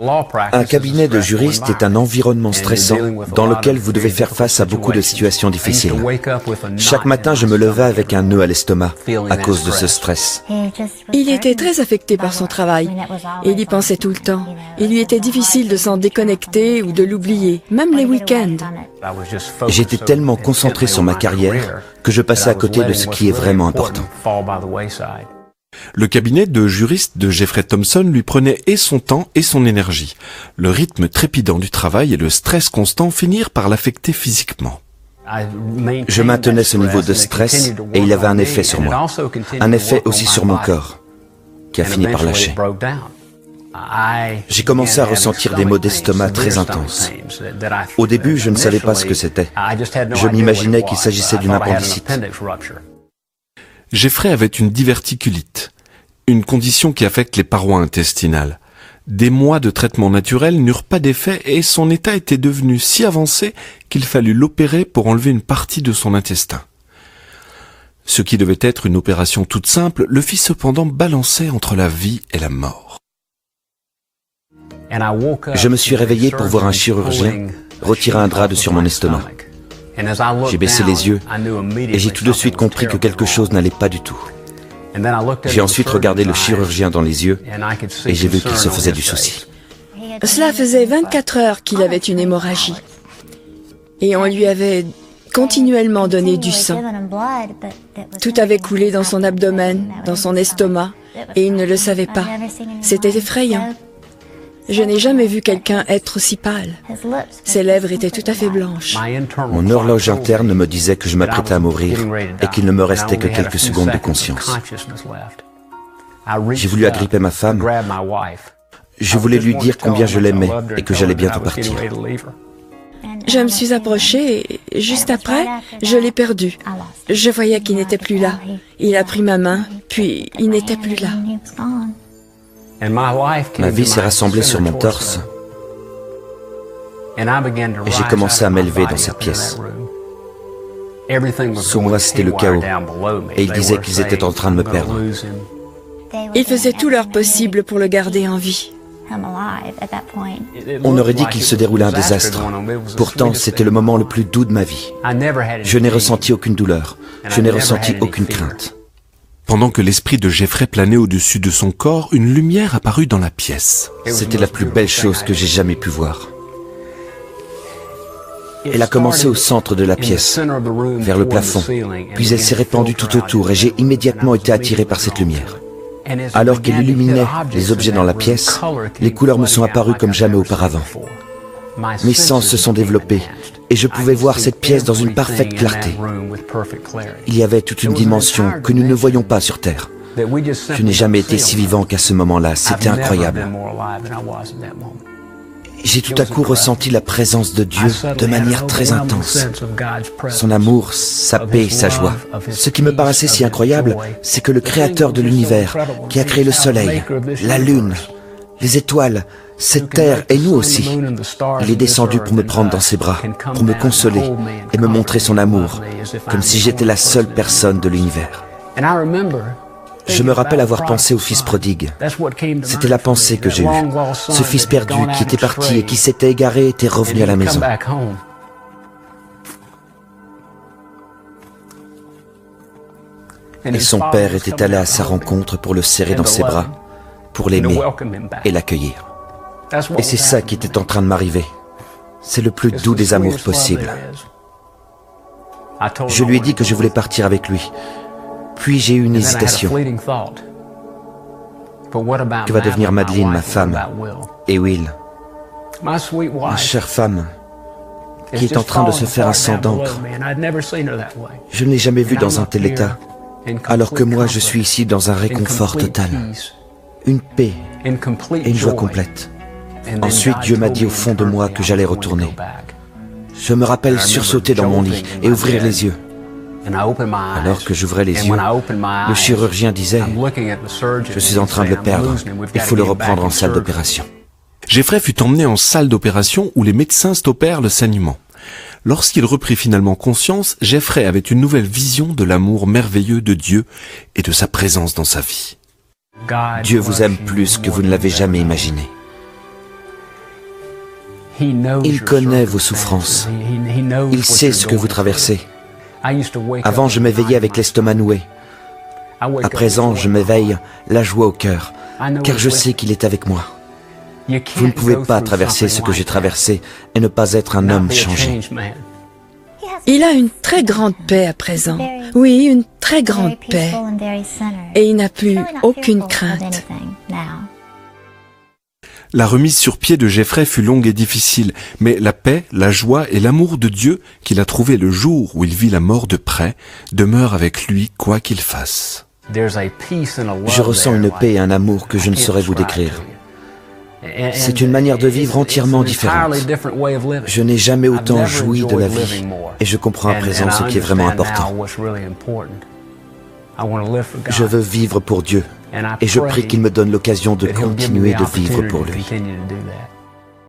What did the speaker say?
Un cabinet de juriste est un environnement stressant dans lequel vous devez faire face à beaucoup de situations difficiles. Chaque matin, je me levais avec un nœud à l'estomac à cause de ce stress. Il était très affecté par son travail. Il y pensait tout le temps. Il lui était difficile de s'en déconnecter ou de l'oublier, même les week-ends. J'étais tellement concentré sur ma carrière que je passais à côté de ce qui est vraiment important. Le cabinet de juriste de Jeffrey Thompson lui prenait et son temps et son énergie. Le rythme trépidant du travail et le stress constant finirent par l'affecter physiquement. Je maintenais ce niveau de stress et il avait un effet sur moi. Un effet aussi sur mon corps, qui a fini par lâcher. J'ai commencé à ressentir des maux d'estomac très intenses. Au début, je ne savais pas ce que c'était. Je m'imaginais qu'il s'agissait d'une appendicite. Jeffrey avait une diverticulite, une condition qui affecte les parois intestinales. Des mois de traitement naturel n'eurent pas d'effet et son état était devenu si avancé qu'il fallut l'opérer pour enlever une partie de son intestin. Ce qui devait être une opération toute simple le fit cependant balancer entre la vie et la mort. Je me suis réveillé pour voir un chirurgien retirer un drap de sur mon estomac. J'ai baissé les yeux et j'ai tout de suite compris que quelque chose n'allait pas du tout. J'ai ensuite regardé le chirurgien dans les yeux et j'ai vu qu'il se faisait du souci. Cela faisait 24 heures qu'il avait une hémorragie. Et on lui avait continuellement donné du sang. Tout avait coulé dans son abdomen, dans son estomac, et il ne le savait pas. C'était effrayant. Je n'ai jamais vu quelqu'un être aussi pâle. Ses lèvres étaient tout à fait blanches. Mon horloge interne me disait que je m'apprêtais à mourir et qu'il ne me restait que quelques secondes de conscience. J'ai voulu agripper ma femme. Je voulais lui dire combien je l'aimais et que j'allais bientôt partir. Je me suis approchée et juste après, je l'ai perdu. Je voyais qu'il n'était plus là. Il a pris ma main, puis il n'était plus là. Ma vie s'est rassemblée sur mon torse et j'ai commencé à m'élever dans cette pièce. Sous moi, c'était le chaos et ils disaient qu'ils étaient en train de me perdre. Ils faisaient tout leur possible pour le garder en vie. On aurait dit qu'il se déroulait un désastre. Pourtant, c'était le moment le plus doux de ma vie. Je n'ai ressenti aucune douleur. Je n'ai ressenti aucune crainte. Pendant que l'esprit de Jeffrey planait au-dessus de son corps, une lumière apparut dans la pièce. C'était la plus belle chose que j'ai jamais pu voir. Elle a commencé au centre de la pièce, vers le plafond, puis elle s'est répandue tout autour et j'ai immédiatement été attiré par cette lumière. Alors qu'elle illuminait les objets dans la pièce, les couleurs me sont apparues comme jamais auparavant. Mes sens se sont développés et je pouvais voir cette pièce dans une parfaite clarté. Il y avait toute une dimension que nous ne voyons pas sur Terre. Je n'ai jamais été si vivant qu'à ce moment-là, c'était incroyable. J'ai tout à coup ressenti la présence de Dieu de manière très intense. Son amour, sa paix, sa joie. Ce qui me paraissait si incroyable, c'est que le Créateur de l'univers, qui a créé le soleil, la lune, les étoiles, cette terre et nous aussi, il est descendu pour me prendre dans ses bras, pour me consoler et me montrer son amour, comme si j'étais la seule personne de l'univers. Je me rappelle avoir pensé au fils prodigue. C'était la pensée que j'ai eue. Ce fils perdu qui était parti et qui s'était égaré était revenu à la maison. Et son père était allé à sa rencontre pour le serrer dans ses bras, pour l'aimer et l'accueillir. Et c'est ça qui était en train de m'arriver. C'est le plus doux des amours possibles. Je lui ai dit que je voulais partir avec lui. Puis j'ai eu une hésitation. Que va devenir Madeleine, ma femme, et Will, ma chère femme, qui est en train de se faire un sang d'encre. Je ne l'ai jamais vue dans un tel état, alors que moi je suis ici dans un réconfort total, une paix et une joie complète. Ensuite, Dieu m'a dit au fond de moi que j'allais retourner. Je me rappelle sursauter dans mon lit et ouvrir les yeux. Alors que j'ouvrais les yeux, le chirurgien disait « Je suis en train de le perdre, il faut le reprendre en salle d'opération. » Jeffrey fut emmené en salle d'opération où les médecins stoppèrent le saignement. Lorsqu'il reprit finalement conscience, Jeffrey avait une nouvelle vision de l'amour merveilleux de Dieu et de sa présence dans sa vie. Dieu vous aime plus que vous ne l'avez jamais imaginé. Il connaît vos souffrances. Il sait ce que vous traversez. Avant, je m'éveillais avec l'estomac noué. À présent, je m'éveille la joie au cœur, car je sais qu'il est avec moi. Vous ne pouvez pas traverser ce que j'ai traversé et ne pas être un homme changé. Il a une très grande paix à présent. Oui, une très grande paix. Et il n'a plus aucune crainte. La remise sur pied de Jeffrey fut longue et difficile, mais la paix, la joie et l'amour de Dieu qu'il a trouvé le jour où il vit la mort de près demeurent avec lui quoi qu'il fasse. Je ressens une paix et un amour que je ne saurais vous décrire. C'est une manière de vivre entièrement différente. Je n'ai jamais autant joui de la vie et je comprends à présent ce qui est vraiment important. Je veux vivre pour Dieu et je prie qu'il me donne l'occasion de continuer de vivre pour lui.